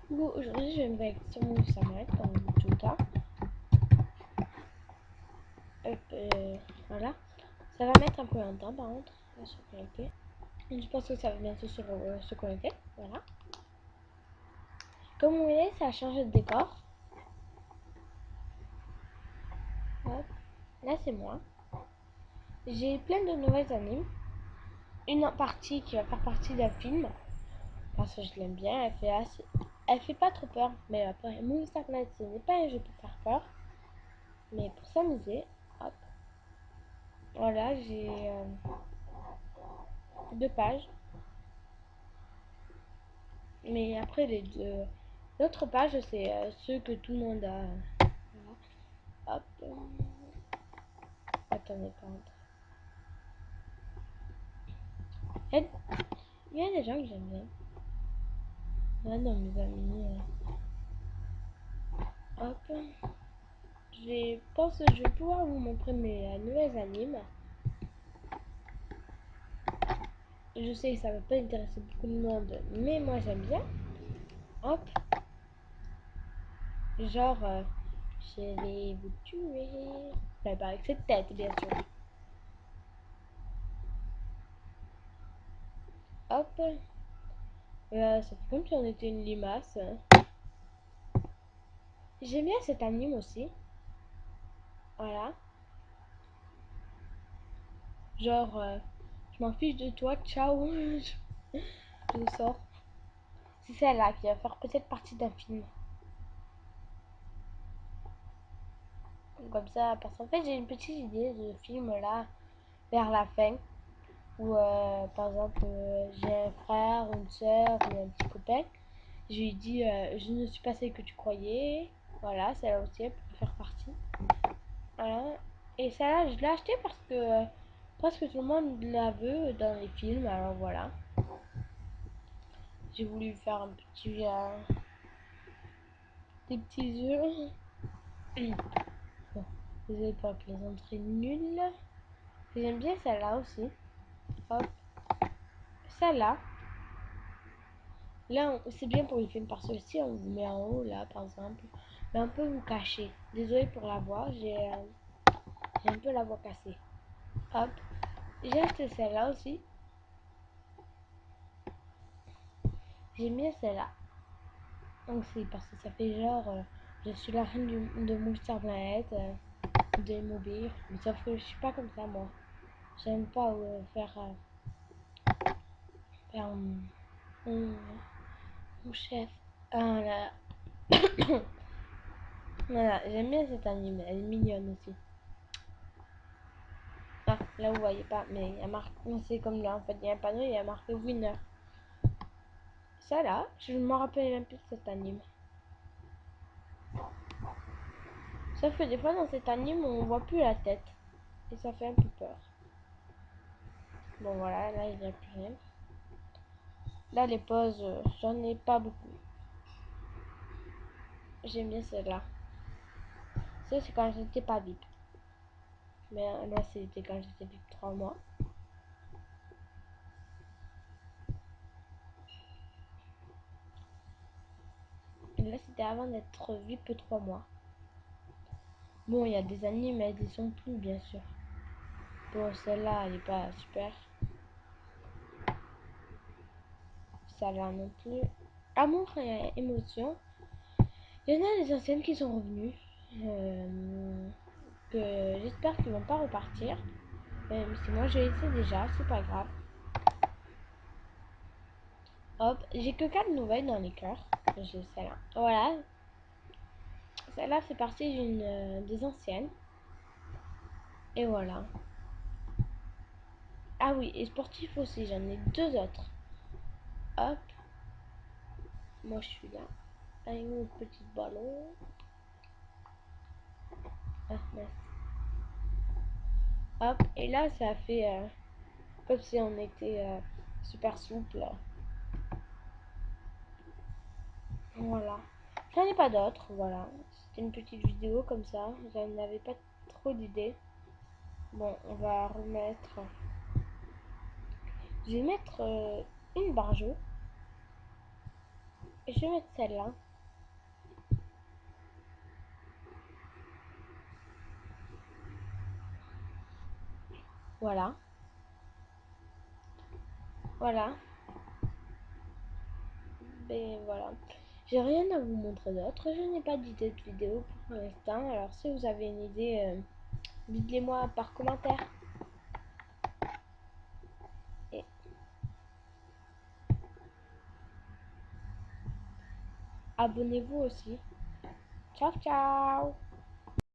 Bon, aujourd'hui, je vais me mettre sur mon Samuel dans tout le temps. Hop, voilà. Ça va mettre un peu longtemps par contre, à se connecter. Je pense que ça va bientôt se connecter. Voilà. Comme vous voyez, ça a changé de décor. Hop. Là, c'est moi. J'ai plein de nouvelles animes. Une en partie qui va faire partie d'un film. Parce que je l'aime bien. Elle fait pas trop peur. Mais après, Monster Night, ce n'est pas un jeu pour faire peur. Mais pour s'amuser. Hop. Voilà, j'ai 2 pages. Mais après, l'autre page, c'est ceux que tout le monde a. Voilà. Hop. Attendez, pardon. Il y a des gens que j'aime bien. Là, dans mes amis. Hop. Je pense que je vais pouvoir vous montrer mes nouvelles animes. Je sais que ça va pas intéresser beaucoup de monde, mais moi j'aime bien. Hop. Genre, je vais vous tuer. Enfin, pas avec cette tête, bien sûr. Hop. Ça fait comme si on était une limace. J'aime bien cet anime aussi. Voilà. Genre, je m'en fiche de toi, ciao. Je sors. C'est celle-là qui va faire peut-être partie d'un film. Comme ça, parce qu'en fait, j'ai une petite idée de film là, vers la fin. Où, par exemple, j'ai un frère, une soeur ou un petit copain. Je lui dis, je ne suis pas celle que tu croyais. Voilà, celle-là aussi, elle peut faire partie. Voilà. Et celle-là, je l'ai achetée parce que presque tout le monde la veut dans les films. Alors voilà. J'ai voulu faire un petit, des petits yeux. Bon, désolé pour la plaisanterie nulle. J'aime bien celle-là aussi. Hop. Celle-là. Là, c'est bien pour les films parce que si on vous met en haut, là, par exemple, mais on peut vous cacher. Désolé pour la voix, j'ai un peu la voix cassée. Hop. J'ai acheté celle-là aussi. J'aime bien celle-là. Donc c'est parce que ça fait genre, je suis la reine de Monster Planet, de Mobile. Mais sauf que je suis pas comme ça, moi. J'aime pas faire mon chef. Ah là. Voilà, j'aime bien cette anime, elle est mignonne aussi. Ah, là vous voyez pas, mais il y a marqué, c'est comme là en fait, il y a un panneau, il y a marqué winner. Ça là, je me rappelle même plus de cet anime. Sauf que des fois dans cet anime, on voit plus la tête. Et ça fait un peu peur. Bon voilà, là il n'y a plus rien. Là les pauses, j'en ai pas beaucoup. J'aime bien celle-là. Ça c'est quand j'étais pas VIP. Mais là c'était quand j'étais VIP 3 mois. Et là c'était avant d'être VIP 3 mois. Bon, il y a des animes, mais elles y sont plus bien sûr. Bon, celle-là elle est pas super. Celle-là non plus. Amour et émotion. Il y en a des anciennes qui sont revenues. Que j'espère qu'ils vont pas repartir. Même si moi je les sais déjà, c'est pas grave. Hop, j'ai que 4 nouvelles dans les cœurs. J'ai celle-là. Voilà. Celle-là fait partie d'une des anciennes. Et voilà. Ah oui, et sportif aussi, j'en ai 2 autres. Hop. Moi je suis là. Avec mon petit ballon. Ah, mince. Hop, et là ça fait comme si on était super souple. Voilà. J'en ai pas d'autres, voilà. C'était une petite vidéo comme ça. J'en avais pas trop d'idées. Bon, on va remettre. Je vais mettre une barre jaune. Je vais mettre celle-là. Voilà. Voilà. Et voilà. J'ai rien à vous montrer d'autre. Je n'ai pas d'idée de vidéo pour l'instant. Alors si vous avez une idée, dites-les-moi par commentaire. Et abonnez-vous aussi. Ciao ciao.